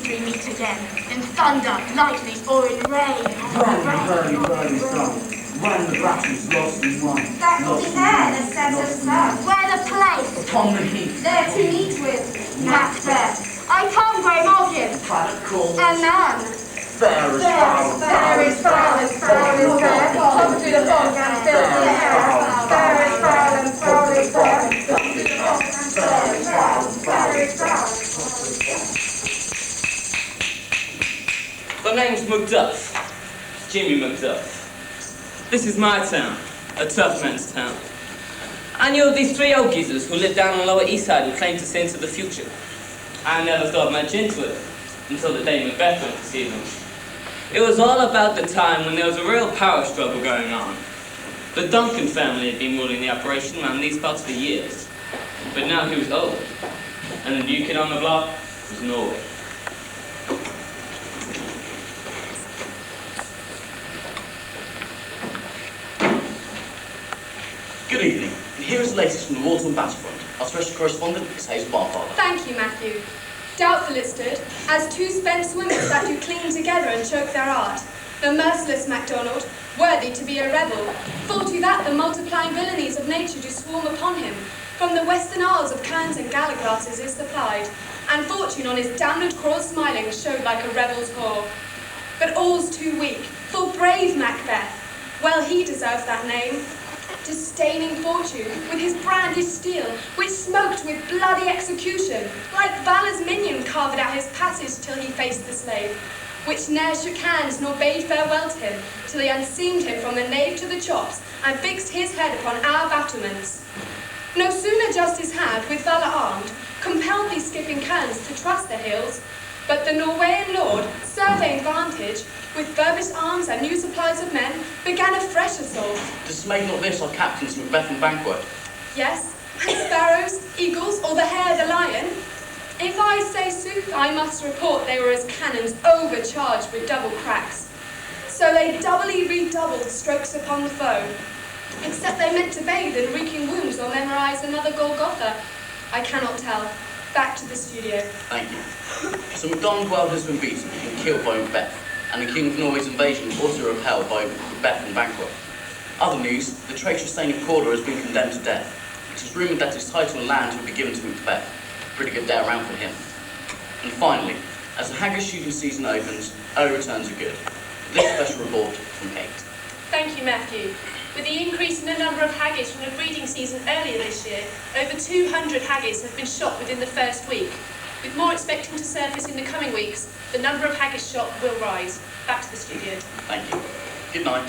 three meet again, in thunder, lightning, or in rain. When the hurly-burly song, when the battle's lost and won. That will be there, the assessor's son. Where the place? Upon the heath. There to meet with Macbeth. I come, grey Marchant. Planet calls. And none. Fair as foul. Fair is foul and foul is fair. Come through the fog and fill the air. Fair is foul and foul is fair. Come through the fog and fair is foul. Fair is foul. The name's Macduff. Jimmy Macduff. This is my town, a tough man's town. I knew of these three old geezers who lived down on the Lower East Side who claimed to see into the future. I never thought much into it until the day Macbeth went to see them. It was all about the time when there was a real power struggle going on. The Duncan family had been ruling the operation around these parts for years, but now he was old, and the new kid on the block was Norway. Good evening, and here is the latest from the Waterman battlefront. Our special correspondent is Hazel Barfather. Thank you, Matthew. Doubtful it stood, as two spent swimmers that do cling together and choke their art. The merciless MacDonald, worthy to be a rebel, full to that the multiplying villainies of nature do swarm upon him. From the western isles of Cairns and Gallaglasses is supplied, and fortune on his downward crawl smiling showed like a rebel's whore. But all's too weak, for brave Macbeth, well he deserves that name. Disdaining fortune, with his brand his steel, which smoked with bloody execution, like Valor's minion carved out his passage till he faced the slave, which ne'er shook hands nor bade farewell to him, till he unseamed him from the nave to the chops, and fixed his head upon our battlements. No sooner justice had, with valour armed, compelled these skipping Cairns to trust their heels, but the Norwegian lord, surveying vantage, with furbished arms and new supplies of men, began a fresh assault. Dismayed not this our captains Macbeth and Banquo. Yes, and sparrows, eagles, or the hare, the lion. If I say sooth, I must report they were as cannons overcharged with double cracks. So they doubly redoubled strokes upon the foe, except they meant to bathe in reeking wounds or memorize another Golgotha. I cannot tell. Back to the studio. Thank you. So MacDonald well has been beaten and killed by Macbeth, and the King of Norway's invasion also repelled by Macbeth and Banquo. Other news, the traitorous Thane of Cawdor has been condemned to death. It is rumoured that his title and land will be given to Macbeth. Pretty good day around for him. And finally, as the haggis shooting season opens, early returns are good. This special report from Kate. Thank you, Matthew. With the increase in the number of haggis from the breeding season earlier this year, over 200 haggis have been shot within the first week. With more expecting to surface in the coming weeks, the number of haggis shot will rise. Back to the studio. Thank you. Good night.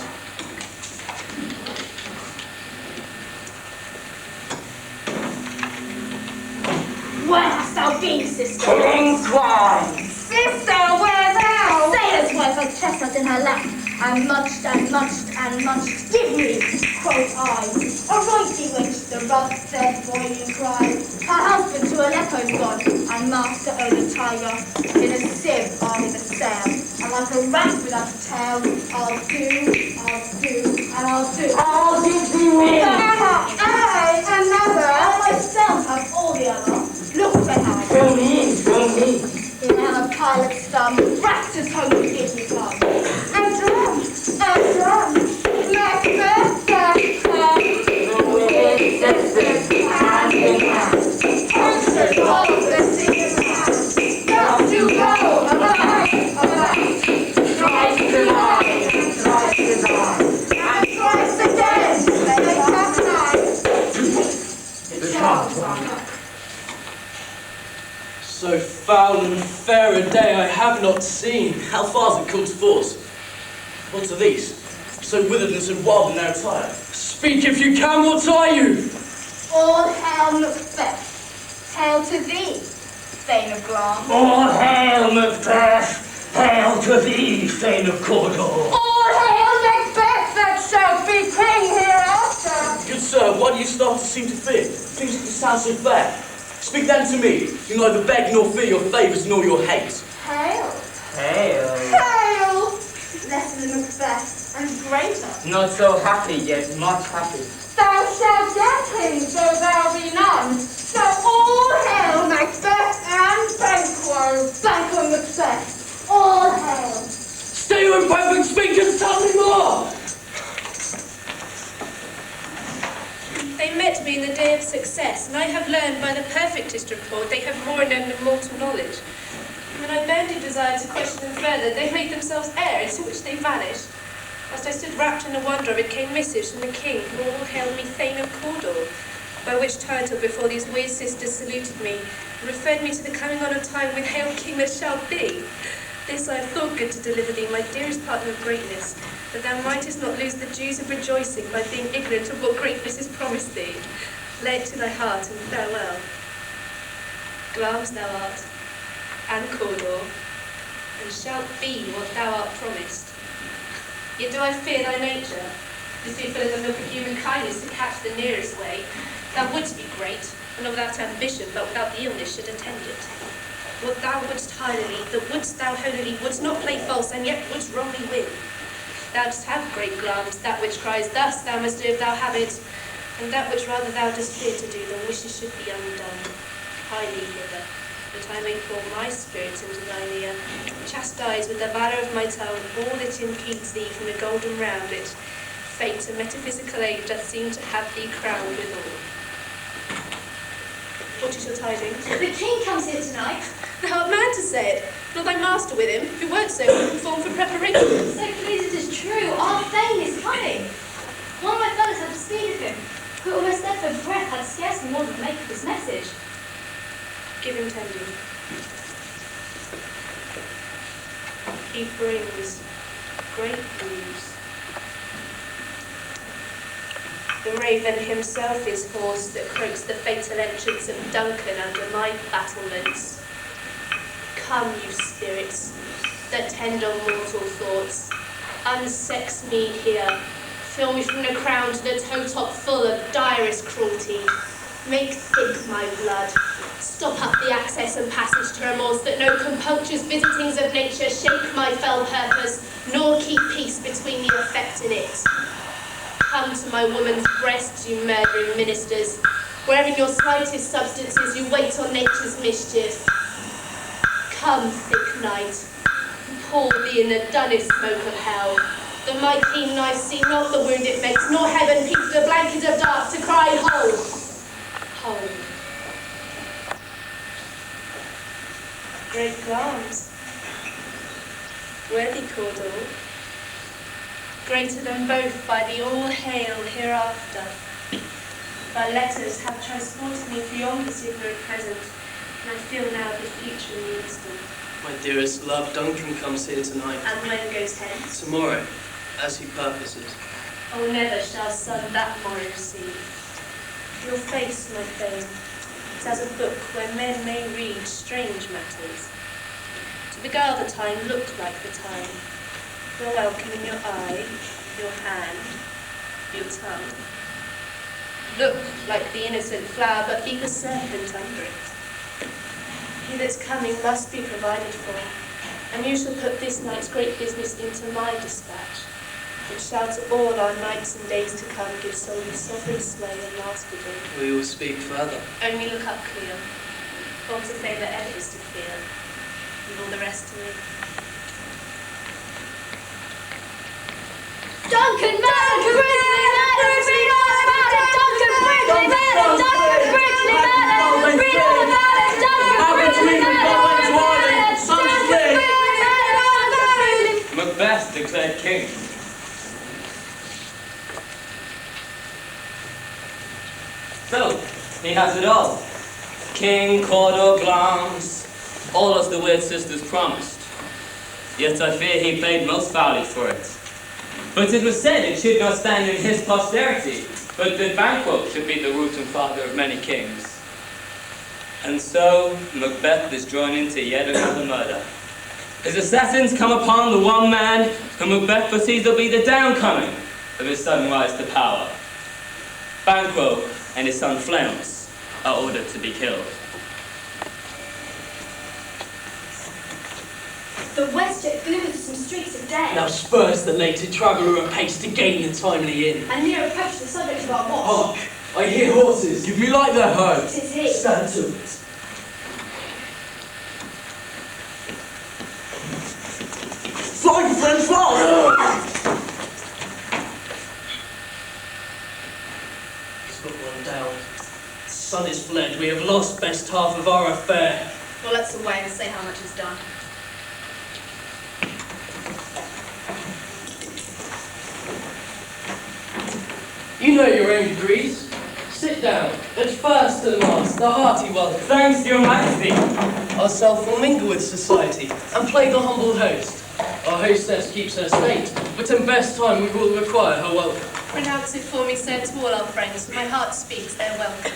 Where hast thou been, sister? Killing swine! Sister, where thou? Sailor's wife of chestnut in her lap, and munched and munched and munched. Give me, quoth I. Aroint thee, wench, the rough, dead boiling cry. Her husband to Aleppo's gone, and master o' the tiger, in a sieve or in a sail, and like a rat without a tail. I'll do, and I'll do. I'll give thee win! I, another, I myself have all the other. Look behind. Fill me. Here I have a pilot's thumb, wrapped his home to give me come. And drum, Macbeth, The wicked sisters, hand in hand. Concerts all the singing hands. Just to go, about, Thrice denied, and thrice denied. and twice again, they have night. The chance one. So foul and fair a day I have not seen. How far's it come to force? What are these? So withered and so wild in their attire. Speak if you can, what are you? All hail Macbeth. Hail to thee, Thane of Glam. All hail Macbeth! Hail to thee, Thane of Cawdor! All hail Macbeth that shall be king hereafter. Good sir, why do you start to seem to fear? Things that you sound so fair. Speak then to me. You neither beg nor fear your favours nor your hate. Hail. Hail! Hail. Lesser than Macbeth and greater. Not so happy, yet much happy. Thou shalt get him, though thou be none. So all hail Macbeth and Banquo. Banquo Macbeth, all hail! Stay your perfect speech and tell me more! They met me in the day of success, and I have learned by the perfectest report they have more than mortal knowledge. When I burned in desire to question them further, they made themselves air, into which they vanished. Whilst I stood wrapped in a wonder of it, came message from the king, who all hailed me Thane of Cawdor, by which title before these weird sisters saluted me, and referred me to the coming on of time with hail king that shall be. This I have thought good to deliver thee, my dearest partner of greatness, that thou mightest not lose the dews of rejoicing by being ignorant of what greatness is promised thee. Lay it to thy heart, and farewell. Glamis thou art, and Cawdor, and shalt be what thou art promised. Yet do I fear thy nature, the sea full of the milk of human kindness to catch the nearest way. Thou wouldst be great, and not without ambition, but without the illness should attend it. What thou wouldst hardily, that wouldst thou holily, wouldst not play false, and yet wouldst wrongly win. Thou dost have great Glamis, that which cries, thus thou must do if thou have it, and that which rather thou dost fear to do, than wishes should be undone. Hie thee hither, that I may pour my spirits into thine ear, chastise with the valour of my tongue all that impedes thee from the golden round it. Fate, a metaphysical age, doth seem to have thee crowned withal. What is your tidings? The king comes here tonight. Thou art mad to say it. Not thy master with him, who wert so informed for preparation. So please it is true, our Thane is coming. One of my fellows had to speak of him, who almost dead for breath had scarcely more than make of his message. Give him tending. He brings great news. The raven himself is hoarse that croaks the fatal entrance of Duncan under my battlements. Come, you spirits, that tend on mortal thoughts, unsex me here, fill me from the crown to the toe top full of direst cruelty. Make thick my blood, stop up the access and passage to remorse, that no compunctious visitings of nature shake my fell purpose, nor keep peace between the effect and it. Come to my woman's breast, you murdering ministers, where in your slightest substances you wait on nature's mischief. Come, thick night, pour thee in the dunnest smoke of hell, that my keen knife see not the wound it makes, nor heaven peeps the blanket of dark to cry hold, hold. Great Glamis, worthy Cawdor, greater than both by the all-hail hereafter. Thy letters have transported me beyond this ignorant present, and I feel now the future in the instant. My dearest love, Duncan comes here tonight. And when goes hence? Tomorrow, as he purposes. Oh, never shall sun that morrow see. Your face, my Thane, is as a book where men may read strange matters. To beguile the time, look like the time. Your welcome in your eye, your hand, your tongue. Look like the innocent flower, but be the serpent under it. He that's coming must be provided for, and you shall put this night's great business into my dispatch, which shall to all our nights and days to come give solely sovereign sway and mastery. We will speak further. Only look up clear, for to favour ever is to fear, leave all the rest to me. Duncan, Duncan, Brittany, madam, read all about it. Duncan, Brittany, madam, Duncan, Brittany, madam, read all about it. Duncan, Brittany, madam, Macbeth declared king. So, he has it all. King, Cawdor, Glamis, all as the weird sisters promised. Yet I fear he played most foully for it. But it was said it should not stand in his posterity, but that Banquo should be the root and father of many kings. And so, Macbeth is drawn into yet another murder. His assassins come upon the one man whom Macbeth foresees will be the downcoming of his sudden rise to power. Banquo and his son Fleance are ordered to be killed. The west jet glimmers with some streaks of day. Now spurs the native traveller apace to gain the timely inn. And near approach the subject of our watch. Hark! I hear horses. Give me light their herd. 'Tis he. Stand to it. fled, we have lost best half of our affair. Well, let's away and say how much is done. You know your own degrees. Sit down, at first and last, the hearty welcome. Thanks, your majesty. Ourself will mingle with society, and play the humble host. Our hostess keeps her state, but in best time we will require her welcome. Pronounce it for me, sir, to all our friends. My heart speaks their welcome.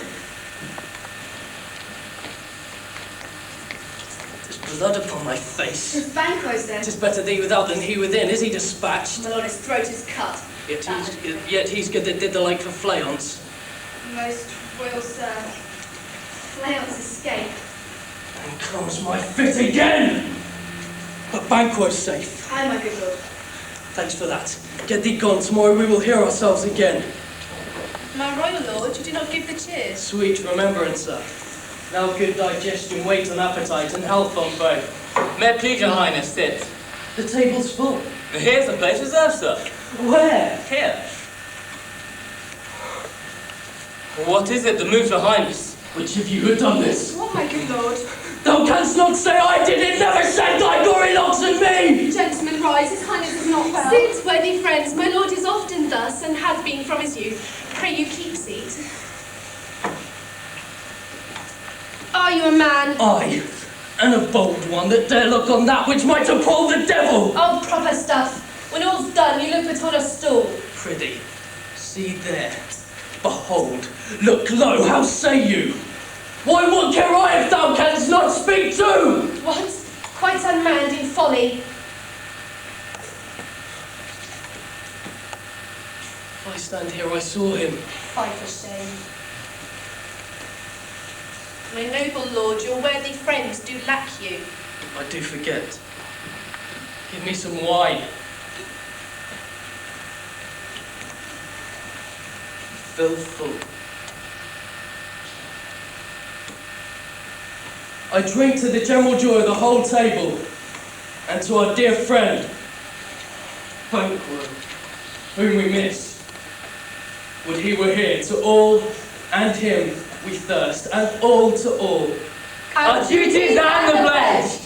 There's blood upon my face. His banquos then. 'Tis better thee without than he within. Is he dispatched? My lord, his throat is cut. Yet he's good that did the like for flayance. Most royal sir. Flayance escape. And comes my fit again! But Banquo's safe. Aye, my good lord. Thanks for that. Get thee gone, tomorrow we will hear ourselves again. My royal lord, you do not give the cheers. Sweet remembrancer. Now good digestion, weight and appetite, and health on both. May it please your highness, sit. The table's full. Here's the place reserved, sir. Where? Here. What is it that moves your highness? Which of you had done this? What, my good lord? Thou canst not say I did it, never said thy gory locks at me! Gentlemen, rise, his highness is not well. Sit, worthy friends, my lord is often thus, and has been from his youth. Pray you keep seat. Are you a man? Aye, and a bold one that dare look on that which might appall the devil! Oh, proper stuff. When all's done, you look but on a stool. Prithee, see there. Behold, look low, how say you? Why, what care I if thou canst not speak too? What? Quite unmanned in folly. If I stand here, I saw him. Fie for shame. My noble lord, your worthy friends do lack you. I do forget. Give me some wine. Fill full. I drink to the general joy of the whole table, and to our dear friend, Banquo, whom we miss. Would he were here, to all and him we thirst, and all to all. Our duties and the pledge.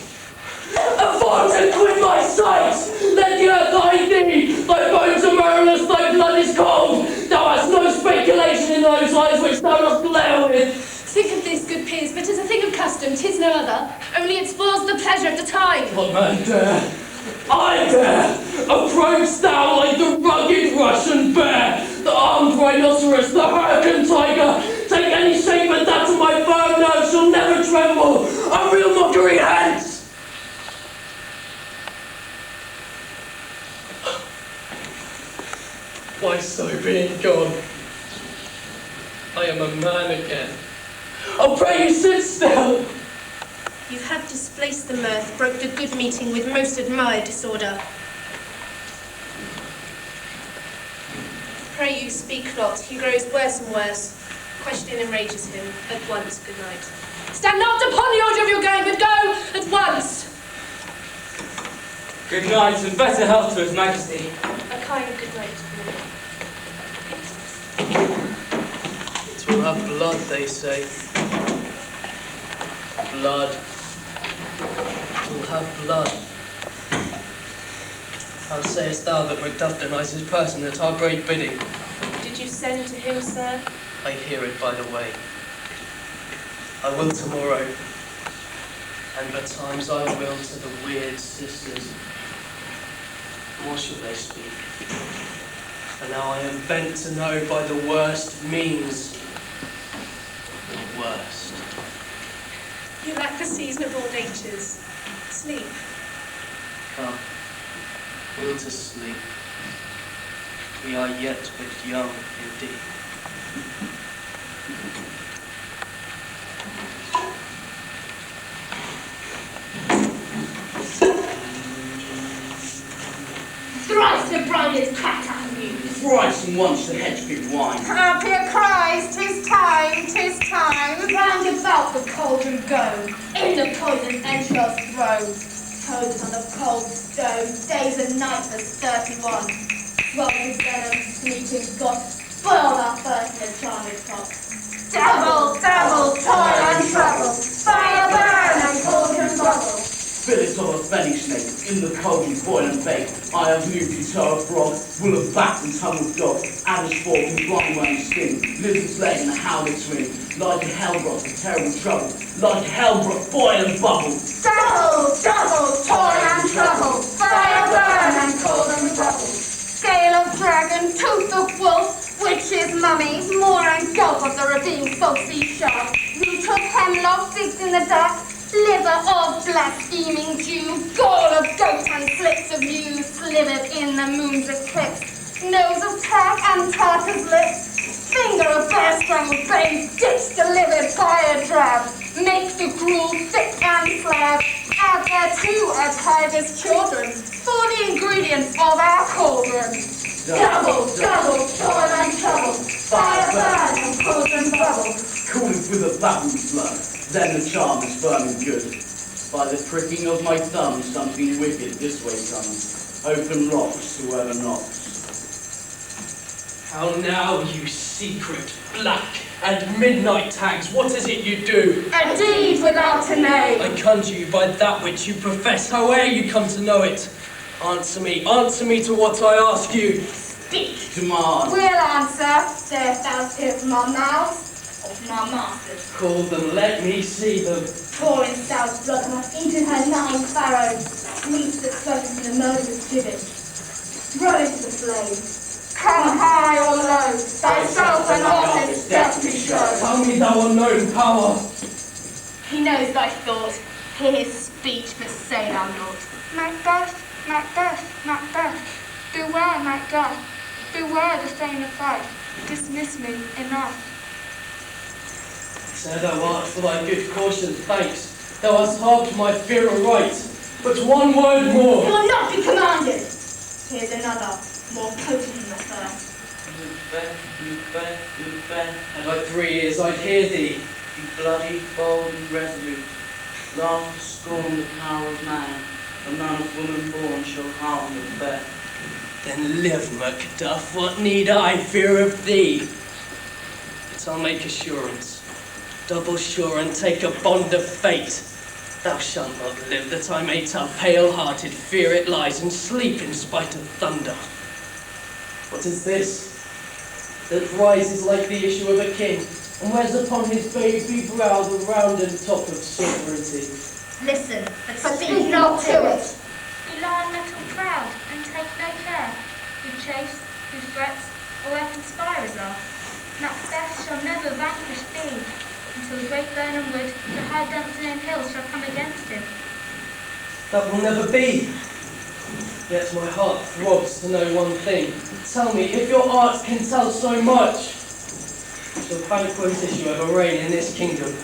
Avaunt and quit my sight! Let the earth hide thee! Thy bones are marrowless, thy blood is cold! Thou hast no speculation in those eyes which thou dost glare with! Think of this, good peers, but 'tis a thing of custom, 'tis no other. Only it spoils the pleasure of the time. What man dare? I dare! Approach thou like the rugged Russian bear, the armed rhinoceros, the hurricane tiger! Take any shape but that of my firm nerve shall never tremble! A real mockery hence! Why, so being gone, I am a man again. Oh, pray you sit still! You have displaced the mirth, broke the good meeting with most admired disorder. Pray you speak not, he grows worse and worse. Question enrages him. At once, good night. Stand not upon the order of your going, but go at once! Good night and better health to His Majesty. A kind good night. It will have blood, they say. Blood. It will have blood. How sayest thou that Macduff denies his person at our great bidding? Did you send to him, sir? I hear it by the way. I will tomorrow. And betimes I will to the weird sisters. More shall they speak. For now I am bent to know by the worst means. The worst. You lack the seasonable natures. Sleep. Come, will to sleep. We are yet but young indeed. Thrice the bride is cracked out of you. Thrice and once the head's been wine. Happier cries, 'tis time, 'tis time. Round about the cauldron go, in the poison entrails throw. Toads on the cold stone, days and nights for 31. Swelled with venom, sleeping got, spoiled our first in a charming pot. Double, double, toil and trouble, fire burn and cauldron bubble. Billet of a belly snake, in the cauldron boil and bake. I have new guitar of frog, wool of bat and tongue of dog, adder's fork and blind worm's sting, lizard's leg and a howlet's wing. Like a hell broth of terrible trouble, like a hell broth, boil and bubble. Double, double, toil and trouble, fire burn and cauldron bubble. Scale of dragon, tooth of wolf, witch's mummy, moor and gulp of the ravine, salty shark, root of hemlock, figs in the dark, liver of blaspheming Jew, gall of goat and slits of yew, slivered in the moon's eclipse, nose of Turk and Tartar's lips, finger of bear-strangled babe, ditch delivered by a drab, make the gruel thick and slab, add thereto a tiger's children, for the ingredients of our cauldron. Double, double, toil and trouble, fire burn and cauldron bubble. Cooled with a battle's blood, then the charm is firm and good. By the pricking of my thumb, something wicked this way comes. Open rocks, whoever knocks. How now, you secret, black, and midnight tags, what is it you do? A deed without a name. I conjure you by that which you profess, howe'er you come to know it. Answer me to what I ask you. Speak. Demand. We'll answer. Sayest thou hear from our mouths, or from our masters? Call them, let me see them. Pouring South blood hath eaten her 9 furrows, meats that floated from the murderous gibbet. Throw it to the flames. Come high or low, thyself an honest death to show. Tell me thou unknown power. He knows thy thought, hear his speech, but say thou naught. Macbeth, Macbeth, Macbeth, beware Macbeth, beware the same of life, dismiss me, enough. Say thou art for thy good caution, thanks. Thou hast harped my fear aright. But one word more. You will not be commanded. Here's another, more potent than the first. And by 3 years I'd hear thee. Be bloody, bold and resolute. Laugh to scorn the power of man. A man of woman born shall harm Macbeth. Then live, Macduff, what need I fear of thee? But I'll make assurance, double sure, and take a bond of fate. Thou shalt not live, that I may tell pale-hearted fear it lies, and sleep in spite of thunder. What is this that rises like the issue of a king, and wears upon his baby brow the rounded top of sovereignty? Listen, but speak not to it. You lie little proud, and take no care, who chase, who threats, or where conspirers are. Macbeth shall never vanquish thee, until the great Burnham Wood, the high Dunsinane hills shall come against him. That will never be. Yet my heart throbs to know one thing. Tell me, if your art can tell so much, shall banquet issue ever reign in this kingdom?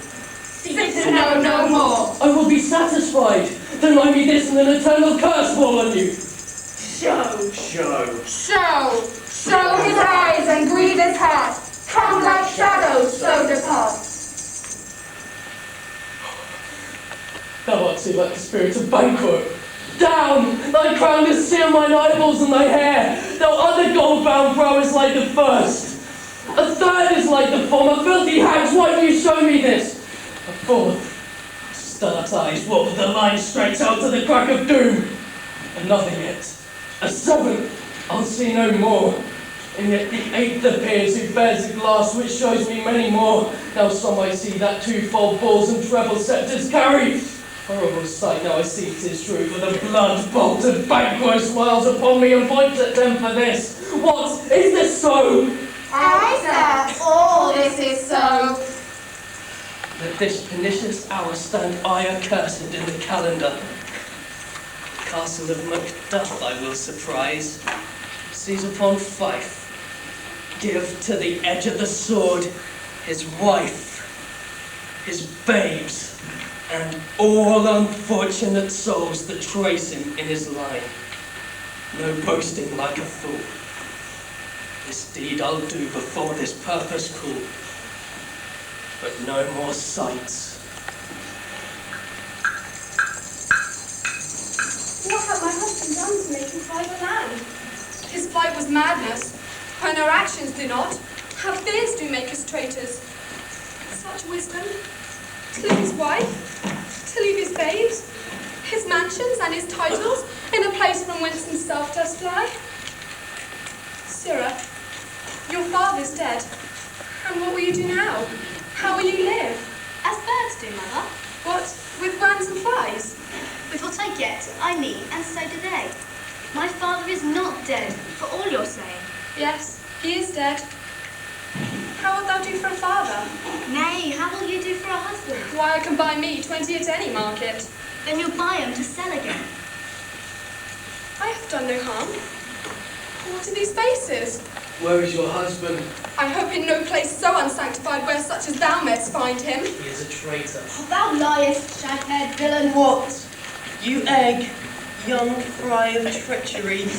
Seek to know no more. I will be satisfied. Deny me this and an eternal curse fall on you. Show. Show. Show. Show his eyes and grieve his heart. Come like shadows, so depart. Thou art too like the spirit of Banquo. Down! Thy crown is seal mine eyeballs and thy hair. Thou other gold-bound brow is like the first. A third is like the former. Filthy hags, why do you show me this? A fourth, stark eyes, what with the line straight out to the crack of doom. And nothing yet. A seventh, I'll see no more. And yet the 8th appears, who bears a glass which shows me many more. Now some I see that twofold balls and treble scepters carry. Horrible sight, now I see 'tis true, for the blood-bolted Banquo smiles upon me and points at them for this. What? Is this so? Aye, sir, all this is so. At this pernicious hour stand I accursed in the calendar. Castle of Macduff I will surprise, seize upon Fife, give to the edge of the sword his wife, his babes, and all unfortunate souls that trace him in his line. No boasting like a fool. This deed I'll do before this purpose cool, but no more sights. What had my husband done to make him fight the land? His flight was madness, when our actions do not. How fears do make us traitors. such wisdom? To leave his wife? To leave his babes? His mansions and his titles in a place from whence himself does fly? Sirrah, your father's dead. And what will you do now? How will you live? As birds do, Mother. What, with worms and flies? With what I get, I meet, and so do they. My father is not dead, for all you're saying. Yes, he is dead. How wilt thou do for a father? Nay, how will you do for a husband? Why, I can buy me 20 at any market. Then you'll buy 'em to sell again. I have done no harm. What are these faces? Where is your husband? I hope in no place so unsanctified where such as thou mayst find him. He is a traitor. Oh, thou liest, shag-haired villain, what? You egg, young fry of treachery.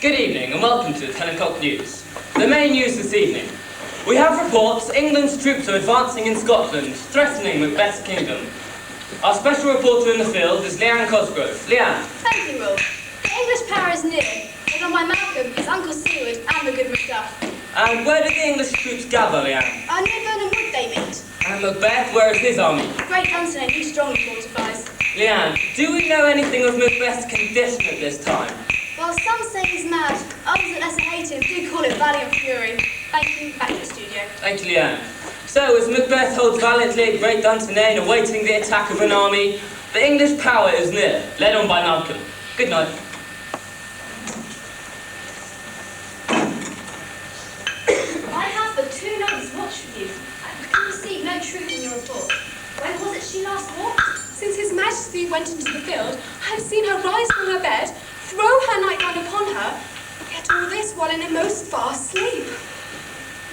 Good evening and welcome to the 10 o'clock news. The main news this evening. We have reports England's troops are advancing in Scotland, threatening Macbeth's kingdom. Our special reporter in the field is Leanne Cosgrove. Leanne. Thank you, Will. The English power is near, and on my Malcolm is Uncle Seward and the good Macduff. And where did the English troops gather, Leanne? Near Burnham Wood they meet. And Macbeth, where is his army? Great Hunter, he strongly fortifies. Leanne, do we know anything of Macbeth's condition at this time? While some say he's mad, others that lesser hate him do call it valiant fury. Thank you, back to the studio. Thank you, Leanne. So, as Macbeth holds valiantly at Great Dunsinane, awaiting the attack of an army, the English power is near, led on by Malcolm. Good night. I have but 2 nights' watch for you. I can receive no truth in your report. When was it she last walked? Since His Majesty went into the field, I have seen her rise from her bed, throw her nightgown upon her, yet all this while in a most fast sleep.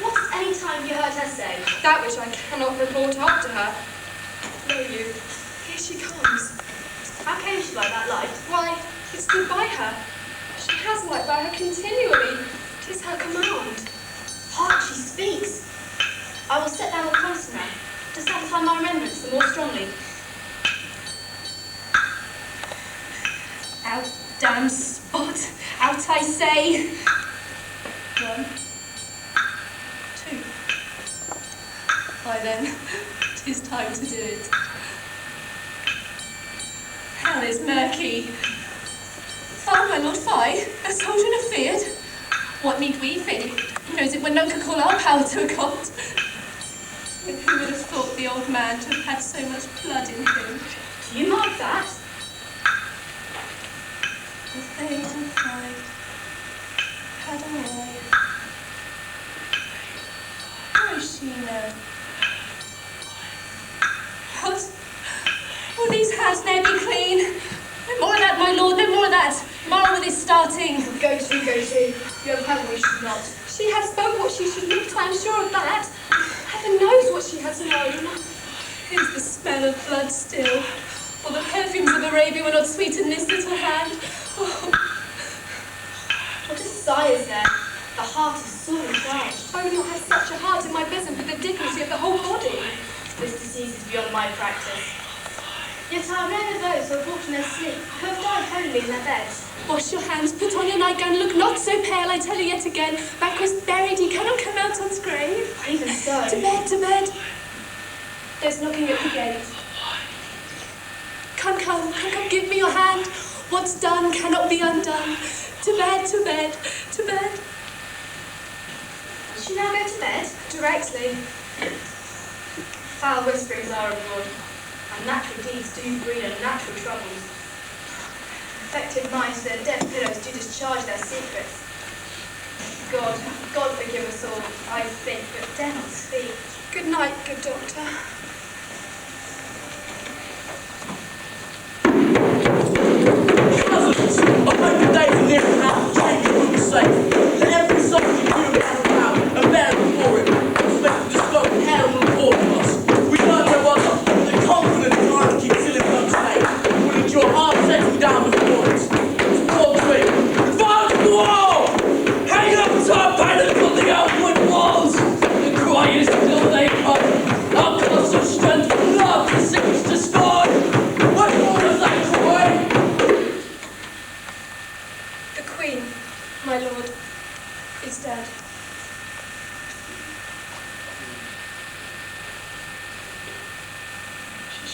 What at any time you heard her say? That which I cannot report after her. Know you, here she comes. How came she by that light? Why, it stood by her. She has light by her continually. 'Tis her command. Hark, she speaks. I will set down the promise now, to satisfy my remembrance the more strongly. Out, damn spot! Out, I say! 1, 2. Why then, 'tis time to do it. Hell is murky. Oh, my Lord Fye, a soldier afeard? What need we fear? Knows it when none could call our power to account. Yet who would have thought the old man to have had so much blood in him? Do you mark that? The fade and fight had a wife. Where is she now? What? Will these hands ne'er be clean? No more of that, my lord, no more of that. Tomorrow with his starting. Go to. You have heard we should not. She has spoke what she should not, I am sure of that. Heaven knows what she has known. Is the smell of blood still? Or the perfumes of Arabia were not sweet in this little hand? Oh. What a sigh is there? The heart is sore inside. I would not have such a heart in my bosom for the dignity of the whole body. This disease is beyond my practice. Yet I know those who have walked in their sleep, who have died holily in their beds. Wash your hands, put on your nightgown, look not so pale, I tell you yet again. Banquo's buried, he cannot come out on's grave. Even so. To bed, to bed. There's knocking at the gate. Come, give me your hand. What's done cannot be undone. To bed, to bed, to bed. Does she now go to bed? Directly. Foul whisperings are abroad. Unnatural deeds do breed unnatural troubles. Affected minds to their dead pillows do discharge their secrets. God forgive us all, I think, but dare not speak. Good night, good doctor. Cousins, I hope the days are near and now, take your room safe. Let every soldier do about power and bear before him. Expect to discover hair and report of us. We know no other.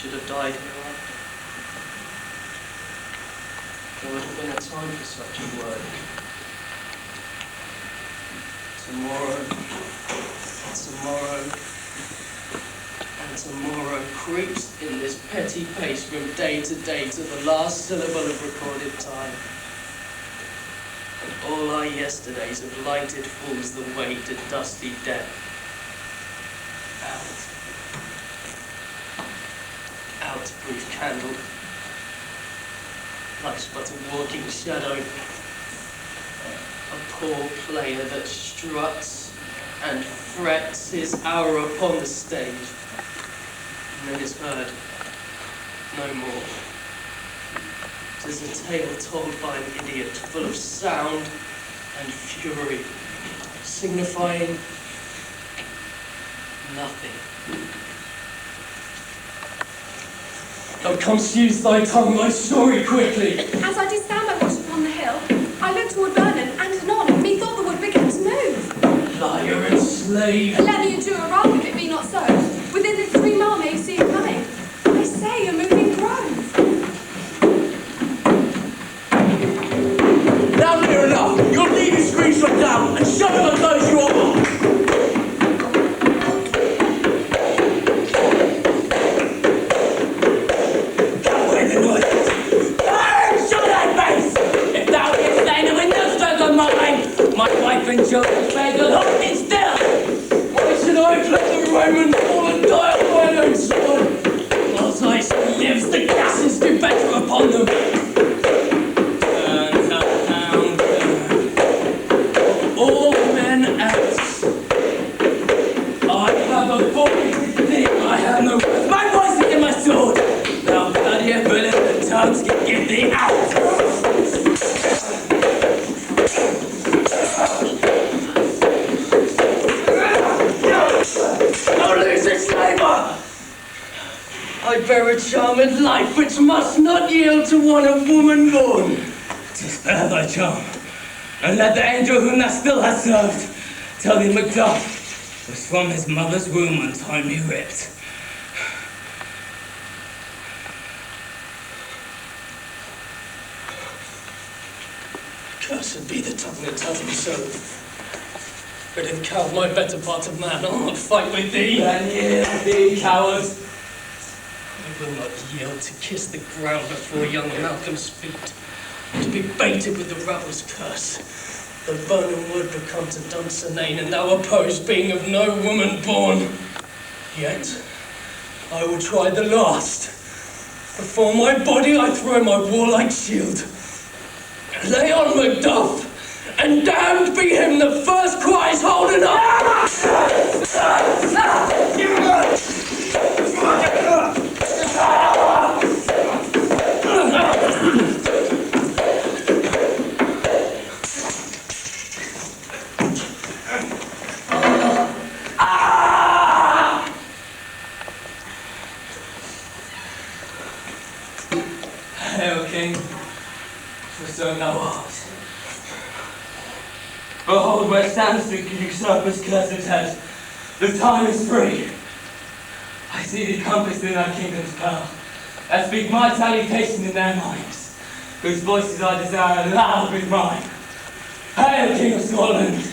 should have died hereafter. There would have been a time for such a work. Tomorrow, and tomorrow creeps in this petty pace from day to day to the last syllable of recorded time. And all our yesterdays of lighted falls the way to dusty death. Out, brief candle. Life's but a walking shadow. A poor player that struts and frets his hour upon the stage, and then is heard no more. 'Tis a tale told by an idiot, full of sound and fury, signifying nothing. Thou canst use thy tongue, thy story quickly. As I did stand my watch upon the hill, I looked toward Vernon, and anon, methought the wood began to move. Liar and slave. Let me endure a wrath if it be not so. Within this 3 mile may you see it coming. I say, a moving grove. Now near enough. You'll leave your screenshot down and shove it on those you are. My wife and children's bagel, hold me still! Why should I let the Roman fall and die of mine own sword? Whilst I lives, the gases do better upon them. Burn, hellhound, burn. All men else. I have a voice to thee, I have no words. My voice is in my sword. Thou bloody bullet, the tongues can give thee out. I bear a charmed life which must not yield to one of woman born. To spare thy charm, and let the angel whom thou still hast served tell thee Macduff was from his mother's womb untimely ripped. Cursed be the tongue that tells me so. But if cowed my better part of man, I'll not fight with thee. Then yield thee, coward. I will not yield to kiss the ground before young Malcolm's feet, to be baited with the rebel's curse. The Vernon would become to Dunsinane, and thou opposed, being of no woman born. Yet I will try the last. Before my body I throw my warlike shield. Lay on, Macduff, and damned be him the first cries holding up! Hail, King, for so thou art. Behold where stands the usurper's cursed head. The time is free. I see thee compassed in thy kingdom's power, and speak my salutation in their minds, whose voices I desire loud with mine. Hail, King of Scotland!